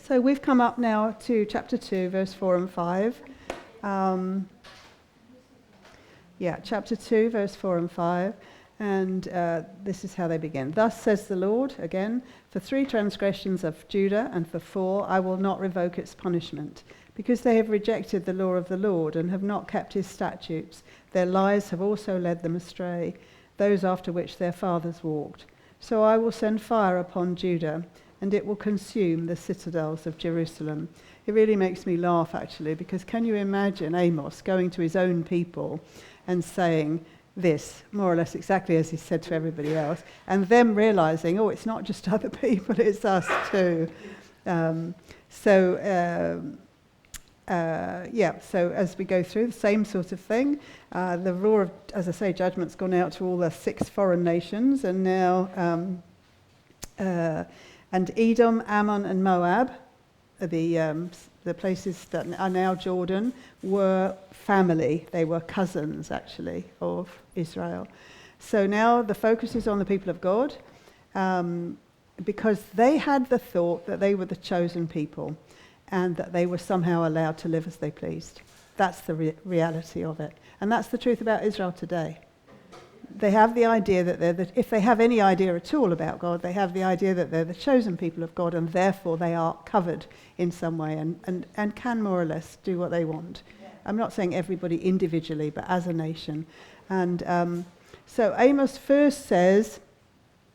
So we've come up now to chapter 2, verse 4 and 5. Chapter 2, verse 4 and 5. And this is how they begin. Thus says the Lord, again, for 3 transgressions of Judah and for 4, I will not revoke its punishment. Because they have rejected the law of the Lord and have not kept his statutes, their lies have also led them astray, those after which their fathers walked. So I will send fire upon Judah, and it will consume the citadels of Jerusalem. It really makes me laugh, actually, because can you imagine Amos going to his own people and saying this, more or less exactly as he said to everybody else, and them realizing, oh, it's not just other people, it's us too. So as we go through, the same sort of thing. The law of, as I say, judgment's gone out to all the 6 foreign nations, and now and Edom, Ammon, and Moab, the places that are now Jordan, were family. They were cousins, actually, of Israel. So now the focus is on the people of God, because they had the thought that they were the chosen people and that they were somehow allowed to live as they pleased. That's the reality of it. And that's the truth about Israel today. They have the idea that if they have any idea at all about God, they have the idea that they're the chosen people of God, and therefore they are covered in some way and can more or less do what they want. Yeah. I'm not saying everybody individually, but as a nation. And so Amos first says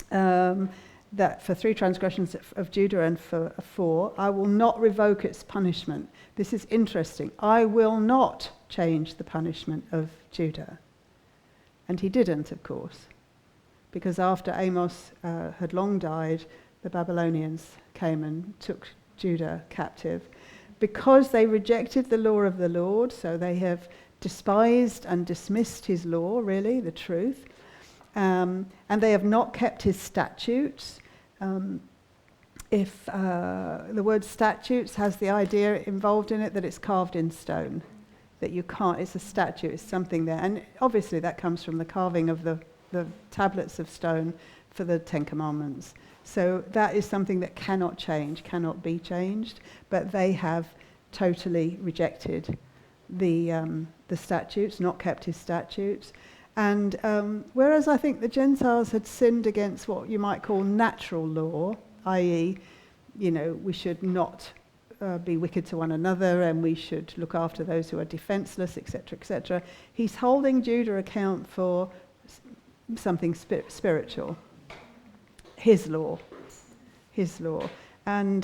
that for 3 transgressions of Judah and for 4, I will not revoke its punishment. This is interesting. I will not change the punishment of Judah. And he didn't, of course, because after Amos had long died, the Babylonians came and took Judah captive. Because they rejected the law of the Lord, so they have despised and dismissed his law, really, the truth, and they have not kept his statutes. If the word statutes has the idea involved in it that it's carved in stone, that you can't, it's a statute, it's something there. And obviously that comes from the carving of the tablets of stone for the 10 Commandments. So that is something that cannot change, cannot be changed, but they have totally rejected the statutes, not kept his statutes. And whereas I think the Gentiles had sinned against what you might call natural law, i.e., we should not be wicked to one another, and we should look after those who are defenseless, etc., etc. He's holding Judah account for something spiritual, his law. And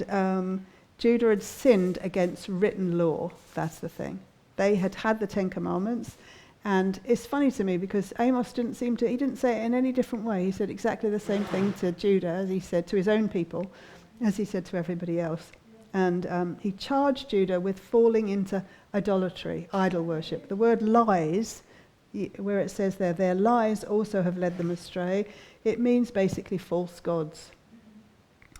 Judah had sinned against written law. That's the thing. They had the 10 Commandments, and it's funny to me because Amos he didn't say it in any different way. He said exactly the same thing to Judah as he said to his own people, as he said to everybody else. And he charged Judah with falling into idolatry, idol worship. The word lies, where it says there, their lies also have led them astray, it means basically false gods.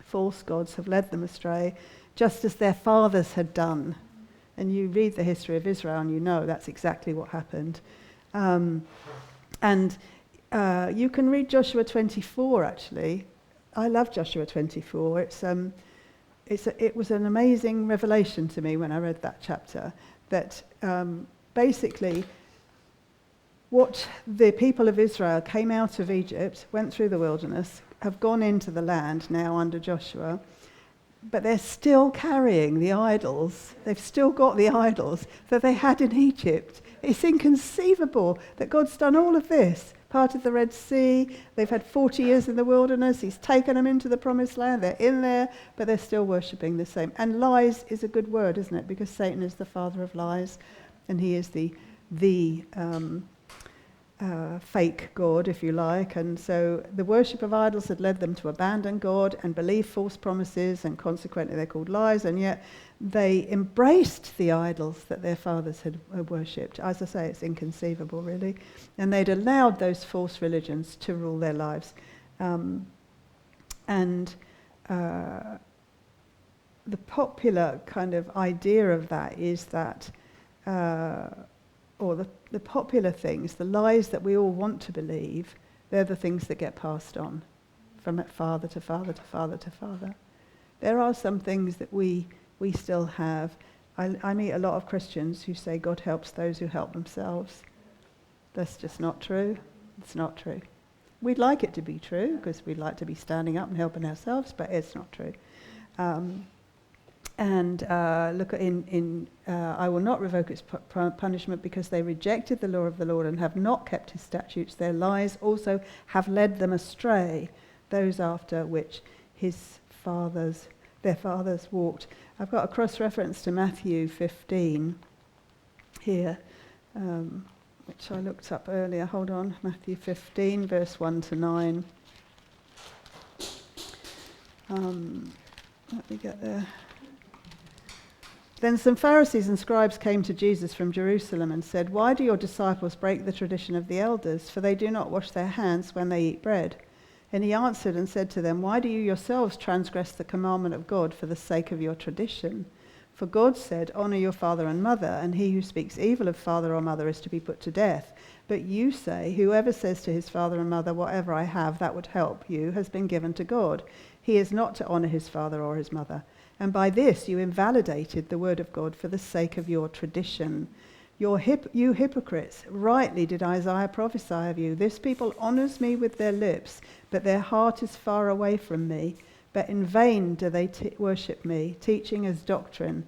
False gods have led them astray, just as their fathers had done. And you read the history of Israel and you know that's exactly what happened. You can read Joshua 24, actually. I love Joshua 24. It was an amazing revelation to me when I read that chapter, that basically what the people of Israel came out of Egypt, went through the wilderness, have gone into the land now under Joshua, but they're still carrying the idols. They've still got the idols that they had in Egypt. It's inconceivable that God's done all of this. Part of the Red Sea, they've had 40 years in the wilderness, he's taken them into the promised land, they're in there, but they're still worshipping the same. And lies is a good word, isn't it? Because Satan is the father of lies, and he is the fake God, if you like. And so the worship of idols had led them to abandon God and believe false promises, and consequently they're called lies, and yet they embraced the idols that their fathers had worshipped. As I say, it's inconceivable, really. And they'd allowed those false religions to rule their lives. The popular kind of idea of that is that, or the popular things, the lies that we all want to believe, they're the things that get passed on from father to father to father to father. There are some things that we still have. I meet a lot of Christians who say God helps those who help themselves. That's just not true. It's not true. We'd like it to be true because we'd like to be standing up and helping ourselves, but it's not true. Look at I will not revoke its punishment because they rejected the law of the Lord and have not kept his statutes. Their lies also have led them astray, those after which their fathers walked. I've got a cross-reference to Matthew 15 here, which I looked up earlier. Hold on, Matthew 15, verse 1 to 9. Let me get there. Then some Pharisees and scribes came to Jesus from Jerusalem and said, "Why do your disciples break the tradition of the elders? For they do not wash their hands when they eat bread." And he answered and said to them, "Why do you yourselves transgress the commandment of God for the sake of your tradition? For God said, 'Honor your father and mother,' and he who speaks evil of father or mother is to be put to death. But you say, 'Whoever says to his father and mother, whatever I have, that would help you, has been given to God.' He is not to honor his father or his mother. And by this you invalidated the word of God for the sake of your tradition. You hypocrites, rightly did Isaiah prophesy of you. This people honors me with their lips, but their heart is far away from me. But in vain do they worship me, teaching as doctrines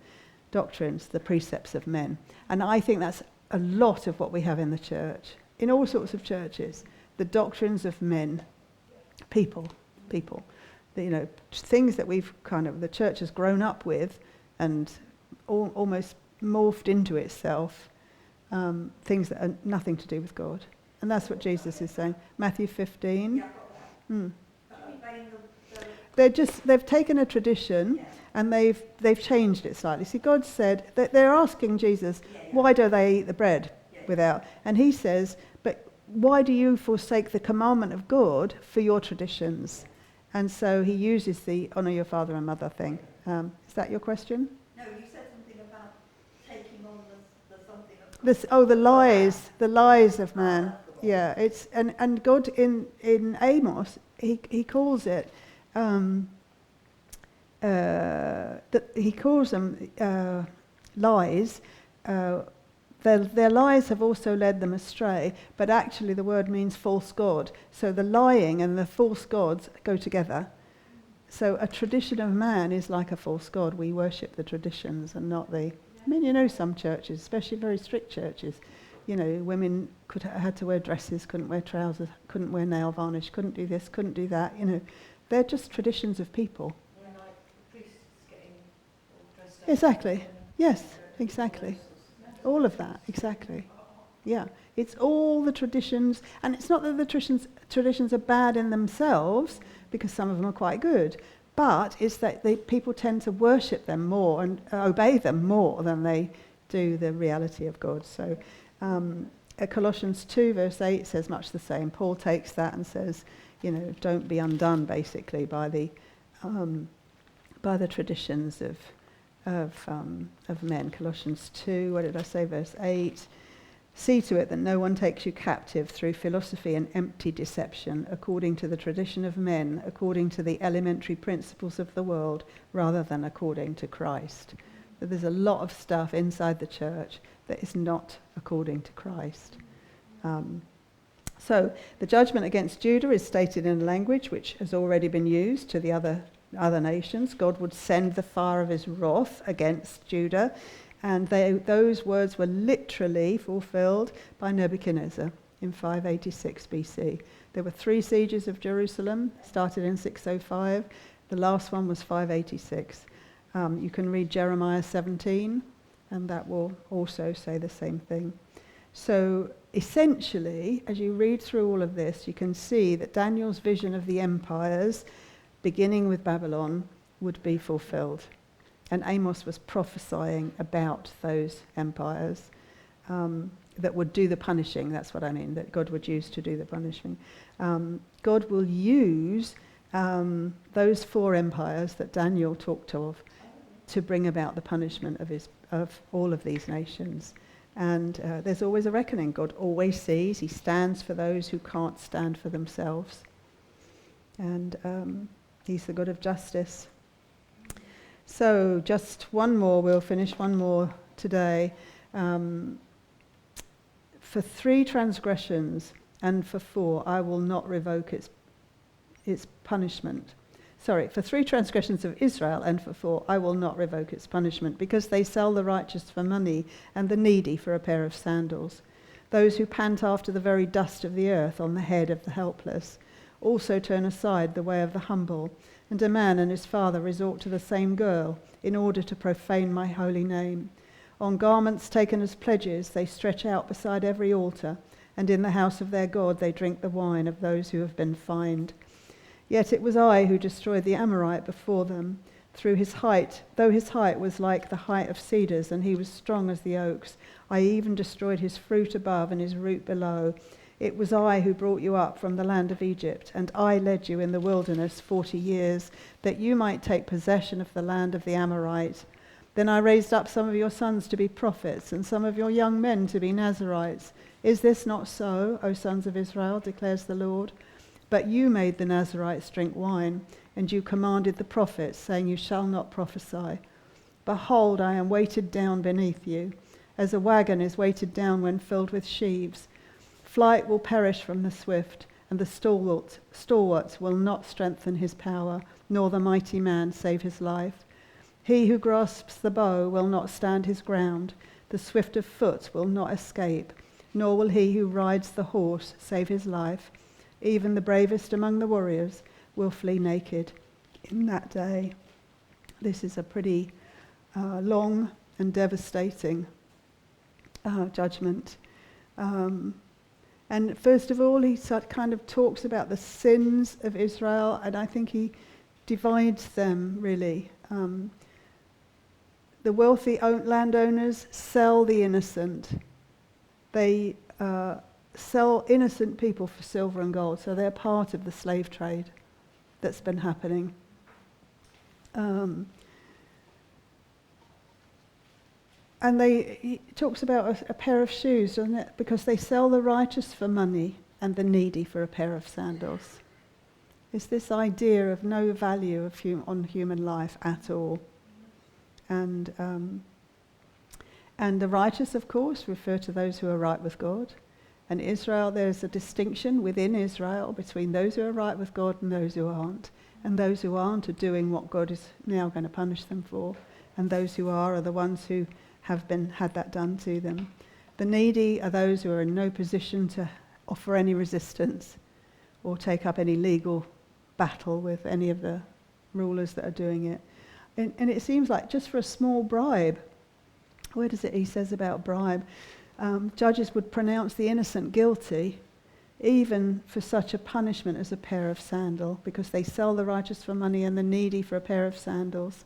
the precepts of men." And I think that's a lot of what we have in the church, in all sorts of churches. The doctrines of men, people. Things that the church has grown up with and almost morphed into itself, things that are nothing to do with God. And that's what Jesus is saying. Matthew 15. They've taken a tradition and they've changed it slightly. See, God said that they're asking Jesus, why do they eat the bread without? And he says, but why do you forsake the commandment of God for your traditions? And so he uses the honor your father and mother thing. Is that your question? No, you said something about taking on the something of the lies of man. Yeah, it's and God in Amos he calls it he calls them lies. Their lies have also led them astray, but actually the word means false god. So the lying and the false gods go together. So a tradition of man is like a false god. We worship the traditions and not the... some churches, especially very strict churches, women had to wear dresses, couldn't wear trousers, couldn't wear nail varnish, couldn't do this, couldn't do that. They're just traditions of people. Yeah, like the priests getting all dressed up. Exactly. Yes, exactly. All of that, exactly. Yeah, it's all the traditions, and it's not that the traditions are bad in themselves, because some of them are quite good, but it's that people tend to worship them more and obey them more than they do the reality of God. So Colossians 2 verse 8 says much the same. Paul takes that and says, don't be undone basically by the traditions of men. Colossians 2, what did I say, verse 8. See to it that no one takes you captive through philosophy and empty deception, according to the tradition of men, according to the elementary principles of the world, rather than according to Christ. But there's a lot of stuff inside the church that is not according to Christ. So the judgment against Judah is stated in a language which has already been used to the other nations. God would send the fire of his wrath against Judah, and those words were literally fulfilled by Nebuchadnezzar in 586 BC. There were 3 sieges of Jerusalem, started in 605. The last one was 586. You can read Jeremiah 17, and that will also say the same thing. So essentially, as you read through all of this, you can see that Daniel's vision of the empires, beginning with Babylon, would be fulfilled. And Amos was prophesying about those empires that would do the punishing. That's what I mean, that God would use to do the punishing. God will use those 4 empires that Daniel talked of to bring about the punishment of all of these nations. And there's always a reckoning. God always sees. He stands for those who can't stand for themselves. And he's the God of justice. So just one more, we'll finish one more today. For 3 transgressions and for 4, I will not revoke its punishment. For 3 transgressions of Israel and for 4, I will not revoke its punishment, because they sell the righteous for money and the needy for a pair of sandals. Those who pant after the very dust of the earth on the head of the helpless also turn aside the way of the humble, and a man and his father resort to the same girl in order to profane my holy name. On garments taken as pledges they stretch out beside every altar, and in the house of their God they drink the wine of those who have been fined. Yet it was I who destroyed the Amorite before them. Though his height was like the height of cedars, and he was strong as the oaks, I even destroyed his fruit above and his root below. It was I who brought you up from the land of Egypt, and I led you in the wilderness 40 years, that you might take possession of the land of the Amorite. Then I raised up some of your sons to be prophets, and some of your young men to be Nazirites. Is this not so, O sons of Israel, declares the Lord? But you made the Nazirites drink wine, and you commanded the prophets, saying, you shall not prophesy. Behold, I am weighted down beneath you, as a wagon is weighted down when filled with sheaves. Flight will perish from the swift, and the stalwart will not strengthen his power, nor the mighty man save his life. He who grasps the bow will not stand his ground, the swift of foot will not escape, nor will he who rides the horse save his life. Even the bravest among the warriors will flee naked in that day. This is a pretty long and devastating judgment. And first of all, he kind of talks about the sins of Israel, and I think he divides them, really. The wealthy landowners sell the innocent. They sell innocent people for silver and gold, so they're part of the slave trade that's been happening. And he talks about a pair of shoes, doesn't it? Because they sell the righteous for money and the needy for a pair of sandals. It's this idea of no value on human life at all. And the righteous, of course, refer to those who are right with God. And Israel, there's a distinction within Israel between those who are right with God and those who aren't. And those who aren't are doing what God is now going to punish them for. And those who are the ones who have had that done to them. The needy are those who are in no position to offer any resistance or take up any legal battle with any of the rulers that are doing it. And it seems like just for a small bribe, where does it he says about bribe? Judges would pronounce the innocent guilty, even for such a punishment as a pair of sandals, because they sell the righteous for money and the needy for a pair of sandals.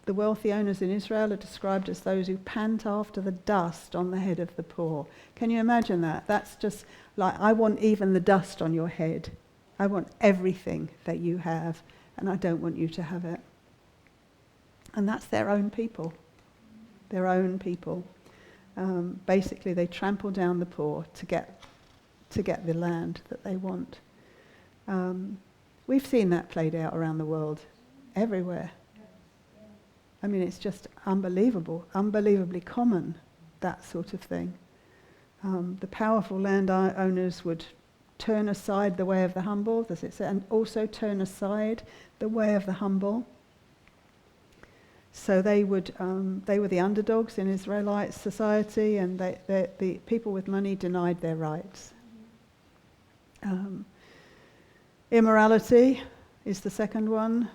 The wealthy owners in Israel are described as those who pant after the dust on the head of the poor. Can you imagine that? That's just like, I want even the dust on your head. I want everything that you have, and I don't want you to have it. And that's their own people. Their own people. Basically, they trample down the poor to get the land that they want. We've seen that played out around the world, everywhere. I mean, it's just unbelievable, unbelievably common, that sort of thing. The powerful landowners would turn aside the way of the humble, as it said, and also turn aside the way of the humble. So they were the underdogs in Israelite society, and the people with money denied their rights. Immorality is the second one.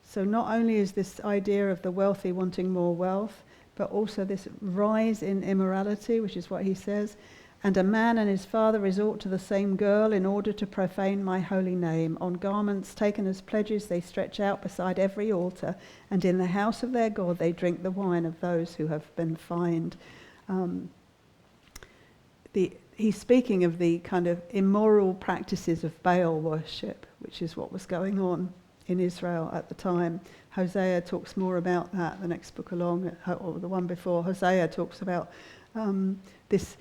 So not only is this idea of the wealthy wanting more wealth, but also this rise in immorality, which is what he says. And a man and his father resort to the same girl in order to profane my holy name. On garments taken as pledges they stretch out beside every altar, and in the house of their God they drink the wine of those who have been fined. He's speaking of the kind of immoral practices of Baal worship, which is what was going on in Israel at the time. Hosea talks more about that, the next book along, or the one before. Hosea talks about this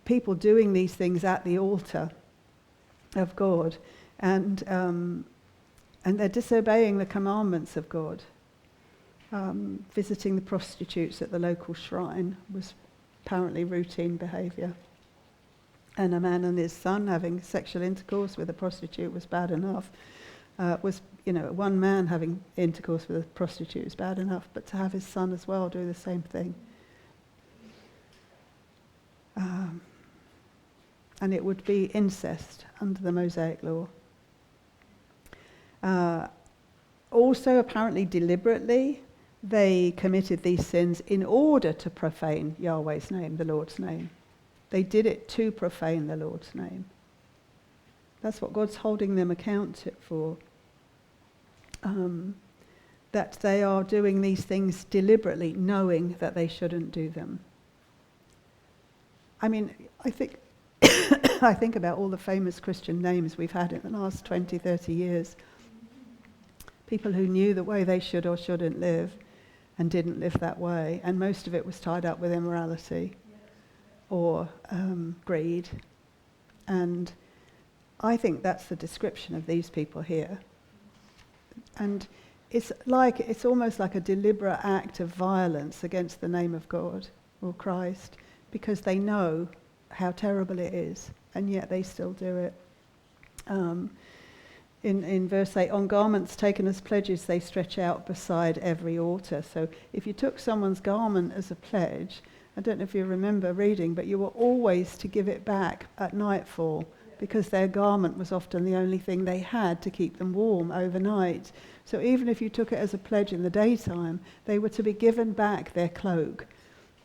people doing these things at the altar of God. And And they're disobeying the commandments of God. Visiting the prostitutes at the local shrine was apparently routine behaviour. And a man and his son having sexual intercourse with a prostitute was bad enough. One man having intercourse with a prostitute is bad enough, but to have his son as well do the same thing. And it would be incest under the Mosaic law. Also, apparently deliberately, they committed these sins in order to profane Yahweh's name, the Lord's name. They did it to profane the Lord's name. That's what God's holding them account for. That they are doing these things deliberately, knowing that they shouldn't do them. I mean, I think I think about all the famous Christian names we've had in the last 20, 30 years. People who knew the way they should or shouldn't live and didn't live that way. And most of it was tied up with immorality or greed. And I think that's the description of these people here. And it's almost like a deliberate act of violence against the name of God or Christ, because they know how terrible it is, and yet they still do it. In verse 8, on garments taken as pledges, they stretch out beside every altar. So if you took someone's garment as a pledge, I don't know if you remember reading, but you were always to give it back at nightfall, because their garment was often the only thing they had to keep them warm overnight. So even if you took it as a pledge in the daytime, they were to be given back their cloak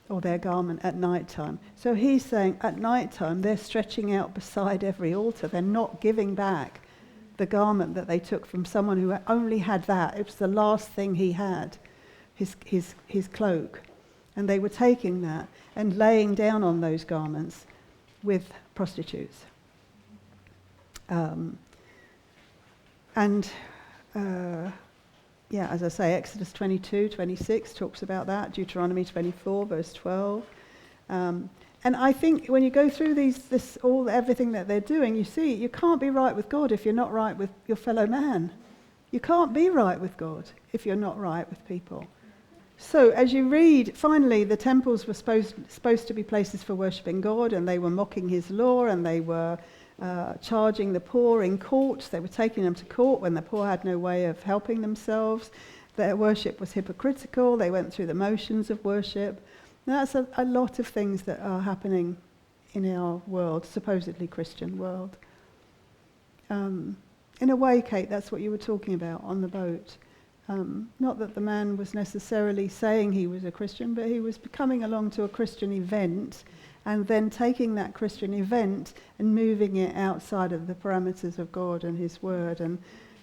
or their garment at night time. So he's saying at night time they're stretching out beside every altar. They're not giving back the garment that they took from someone who only had that. It was the last thing he had, his cloak. And they were taking that and laying down on those garments with prostitutes. As I say, Exodus 22, 26 talks about that, Deuteronomy 24, verse 12. And I think when you go through everything that they're doing, you see, you can't be right with God if you're not right with your fellow man. You can't be right with God if you're not right with people. So as you read, finally, the temples were supposed to be places for worshipping God, and they were mocking his law, and they were charging the poor in court. They were taking them to court when the poor had no way of helping themselves. Their worship was hypocritical. They went through the motions of worship. Now, that's a lot of things that are happening in our world, supposedly Christian world. In a way, Kate, that's what you were talking about on the boat. Not that the man was necessarily saying he was a Christian, but he was coming along to a Christian event and then taking that Christian event and moving it outside of the parameters of God and his word.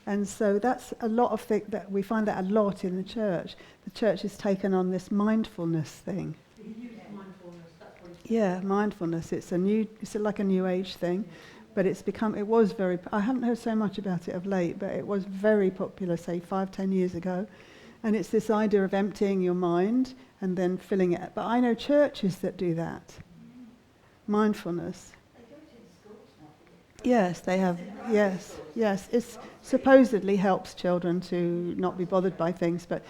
And so that's a lot of things that we find that a lot in the church. The church has taken on this mindfulness thing. Yeah, mindfulness. It's like a new age thing, but I haven't heard so much about it of late, but it was very popular, say 5-10 years ago. And it's this idea of emptying your mind and then filling it. But I know churches that do that. Mindfulness. They do it in schools now. Yes, they have. Yes. It supposedly helps children to not be bothered by things, but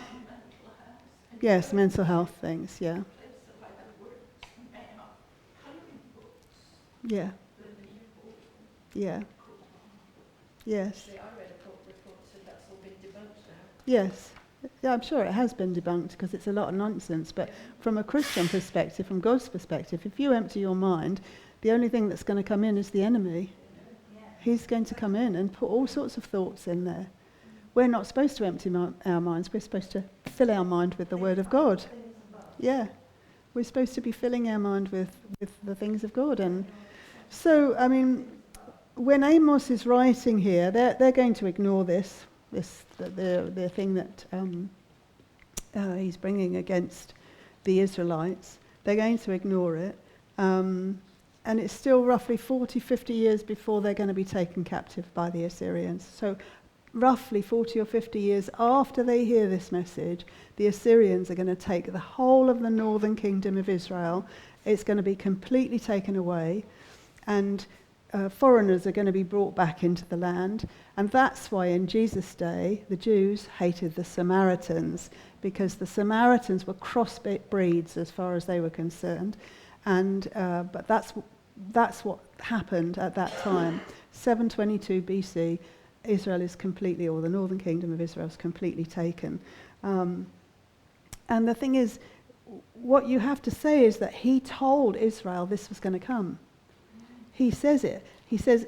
yes, mental health things. Yeah. Yeah. Yeah. Yes. I read a report that said that's all been debunked now. Yes. Yeah, I'm sure it has been debunked because it's a lot of nonsense. But from a Christian perspective, from God's perspective, if you empty your mind, the only thing that's going to come in is the enemy. He's going to come in and put all sorts of thoughts in there. We're not supposed to empty our minds. We're supposed to fill our mind with the Word of God. Yeah. We're supposed to be filling our mind with the things of God. And so, I mean, when Amos is writing here, they're going to ignore the thing that he's bringing against the Israelites. They're going to ignore it. And it's still roughly 40, 50 years before they're going to be taken captive by the Assyrians. So roughly 40 or 50 years after they hear this message, the Assyrians are going to take the whole of the northern kingdom of Israel. It's going to be completely taken away. And foreigners are going to be brought back into the land. And that's why in Jesus' day, the Jews hated the Samaritans, because the Samaritans were crossbreeds as far as they were concerned. And but that's what happened at that time. 722 BC, Israel is completely, or the northern kingdom of Israel is completely taken. And the thing is, what you have to say is that he told Israel this was going to come. He says it. He says,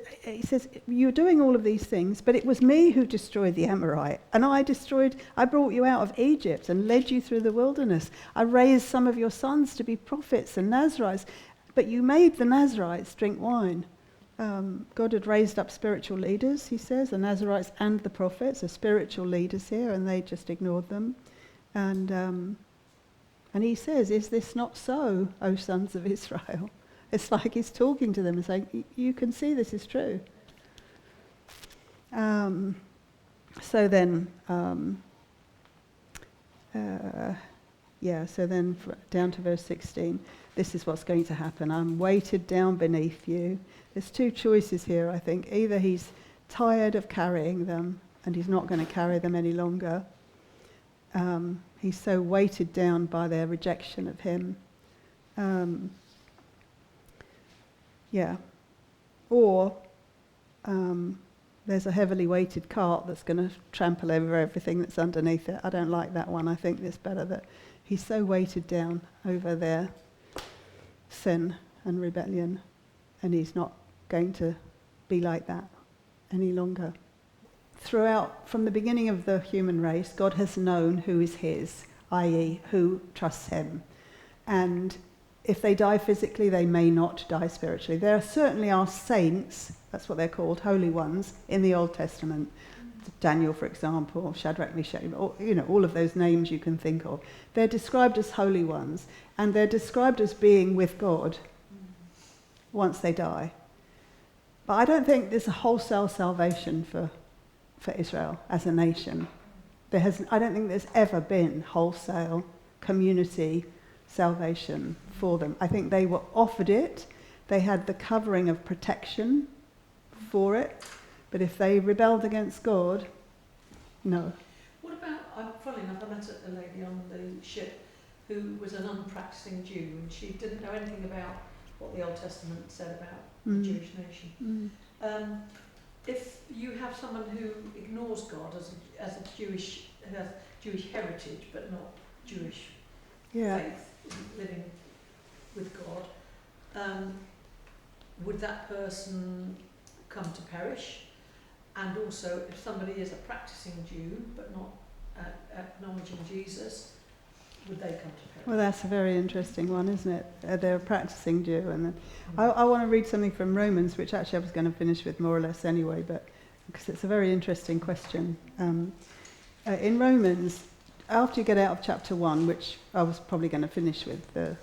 you're doing all of these things, but it was me who destroyed the Amorite. And I brought you out of Egypt and led you through the wilderness. I raised some of your sons to be prophets and Nazirites, but you made the Nazirites drink wine. God had raised up spiritual leaders, he says, the Nazirites and the prophets are spiritual leaders here, and they just ignored them. And he says, is this not so, O sons of Israel? It's like he's talking to them and saying, you can see this is true. So then down to verse 16, this is what's going to happen. I'm weighted down beneath you. There's two choices here, I think. Either he's tired of carrying them and he's not going to carry them any longer. He's so weighted down by their rejection of him. Or there's a heavily weighted cart that's going to trample over everything that's underneath it. I don't like that one. I think it's better that he's so weighted down over their sin and rebellion, and he's not going to be like that any longer. Throughout, from the beginning of the human race, God has known who is his, i.e. who trusts him. And if they die physically, they may not die spiritually. There certainly are saints, that's what they're called, holy ones, in the Old Testament. Daniel, for example, Shadrach, Meshach, all of those names you can think of. They're described as holy ones, and they're described as being with God once they die. But I don't think there's a wholesale salvation for Israel as a nation. I don't think there's ever been wholesale community salvation for them. I think they were offered it. They had the covering of protection for it. But if they rebelled against God, no. What about, funnily enough, I met a lady on the ship who was an unpracticing Jew, and she didn't know anything about what the Old Testament said about the Jewish nation. If you have someone who ignores God as a Jewish, who has Jewish heritage but not Jewish faith, living with God, would that person come to perish? And also, if somebody is a practicing Jew but not acknowledging Jesus, would they come to perish? Well, that's a very interesting one, isn't it? They're a practicing Jew. And I want to read something from Romans, which actually I was going to finish with more or less anyway, but because it's a very interesting question. In Romans, after you get out of chapter 1, which I was probably going to finish with,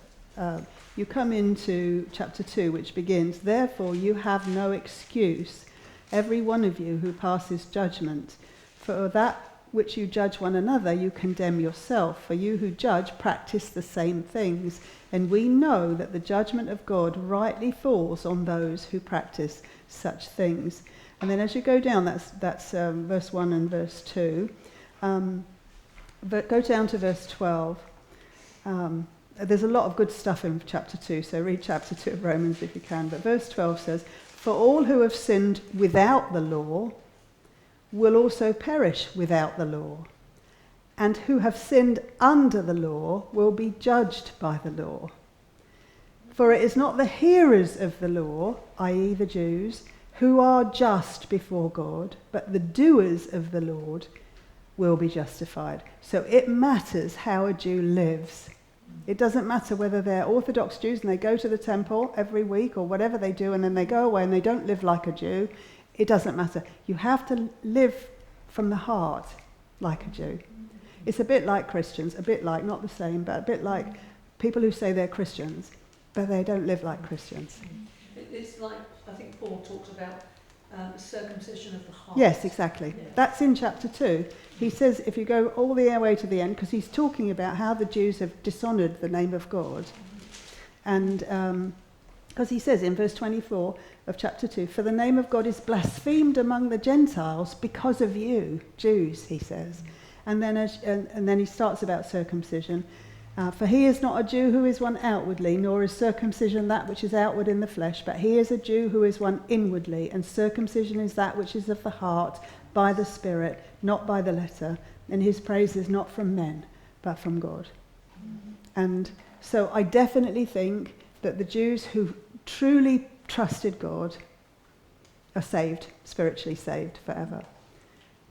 you come into chapter 2, which begins, therefore you have no excuse, every one of you who passes judgment. For that which you judge one another, you condemn yourself. For you who judge practice the same things. And we know that the judgment of God rightly falls on those who practice such things. And then as you go down, that's verse 1 and verse 2. But go down to verse 12. There's a lot of good stuff in chapter 2, so read chapter 2 of Romans if you can. But verse 12 says, for all who have sinned without the law will also perish without the law, and who have sinned under the law will be judged by the law. For it is not the hearers of the law, i.e. the Jews, who are just before God, but the doers of the law will be justified. So it matters how a Jew lives. It doesn't matter whether they're Orthodox Jews and they go to the temple every week or whatever they do, and then they go away and they don't live like a Jew. It doesn't matter. You have to live from the heart like a Jew. It's a bit like Christians, a bit like, not the same, but a bit like people who say they're Christians, but they don't live like Christians. It's like, I think Paul talks about circumcision of the heart. Yes, exactly. Yeah. That's in chapter 2. He says, if you go all the way to the end, because he's talking about how the Jews have dishonoured the name of God. And Because he says in verse 24 of chapter 2, for the name of God is blasphemed among the Gentiles because of you, Jews, he says. And then he starts about circumcision. For he is not a Jew who is one outwardly, nor is circumcision that which is outward in the flesh, but he is a Jew who is one inwardly, and circumcision is that which is of the heart, by the Spirit, not by the letter. And his praise is not from men, but from God. And so I definitely think that the Jews who truly trusted God are saved, spiritually saved forever.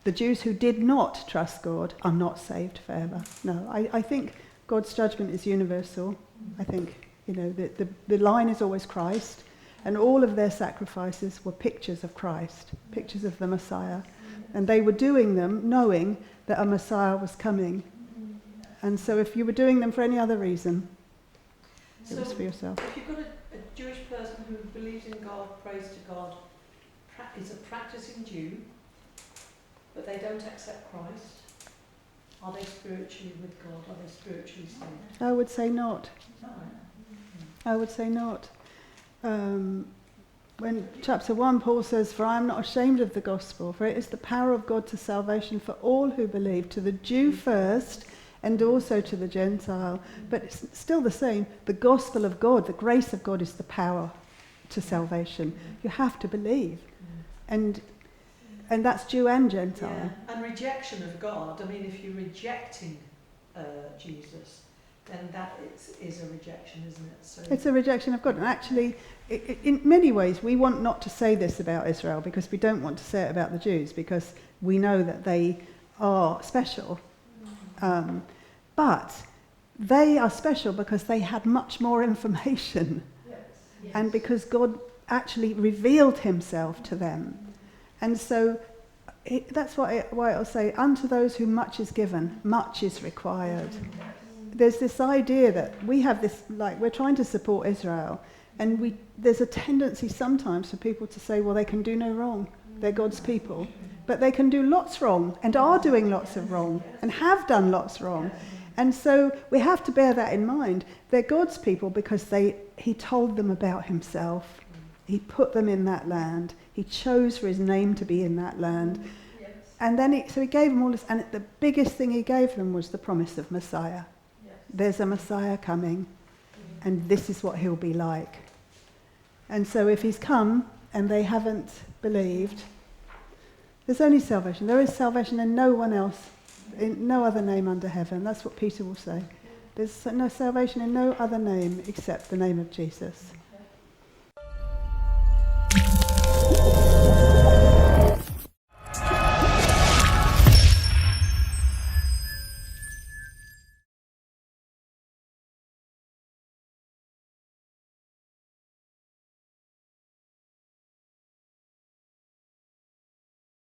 The Jews who did not trust God are not saved forever. No, I think God's judgment is universal. I think, the line is always Christ, and all of their sacrifices were pictures of Christ, pictures of the Messiah. And they were doing them knowing that a Messiah was coming. And so if you were doing them for any other reason, it was for yourself. If you've got a Jewish person who believes in God, prays to God, is a practicing Jew, but they don't accept Christ, are they spiritually with God? Are they spiritually saved? I would say not. I would say not. When chapter 1, Paul says, for I am not ashamed of the gospel, for it is the power of God to salvation for all who believe, to the Jew first, and also to the Gentile. But it's still the same. The gospel of God, the grace of God is the power to salvation. You have to believe. And that's Jew and Gentile. Yeah. And rejection of God. I mean, if you're rejecting Jesus, then that is a rejection, isn't it? So it's a rejection of God. And actually, in many ways, we want not to say this about Israel because we don't want to say it about the Jews because we know that they are special. But they are special because they had much more information. Yes. And because God actually revealed himself to them. And so that's why I'll say, unto those whom much is given, much is required. There's this idea that we have this, like, we're trying to support Israel, and there's a tendency sometimes for people to say, well, they can do no wrong. They're God's people. But they can do lots wrong, and are doing lots of wrong, and have done lots wrong. And so we have to bear that in mind. They're God's people because he told them about himself. He put them in that land. He chose for his name to be in that land. Yes. And then he gave them all this, and the biggest thing he gave them was the promise of Messiah. Yes. There's a Messiah coming, and this is what he'll be like. And so if he's come and they haven't believed, there's only salvation. There is salvation in no one else, in no other name under heaven. That's what Peter will say. There's no salvation in no other name except the name of Jesus.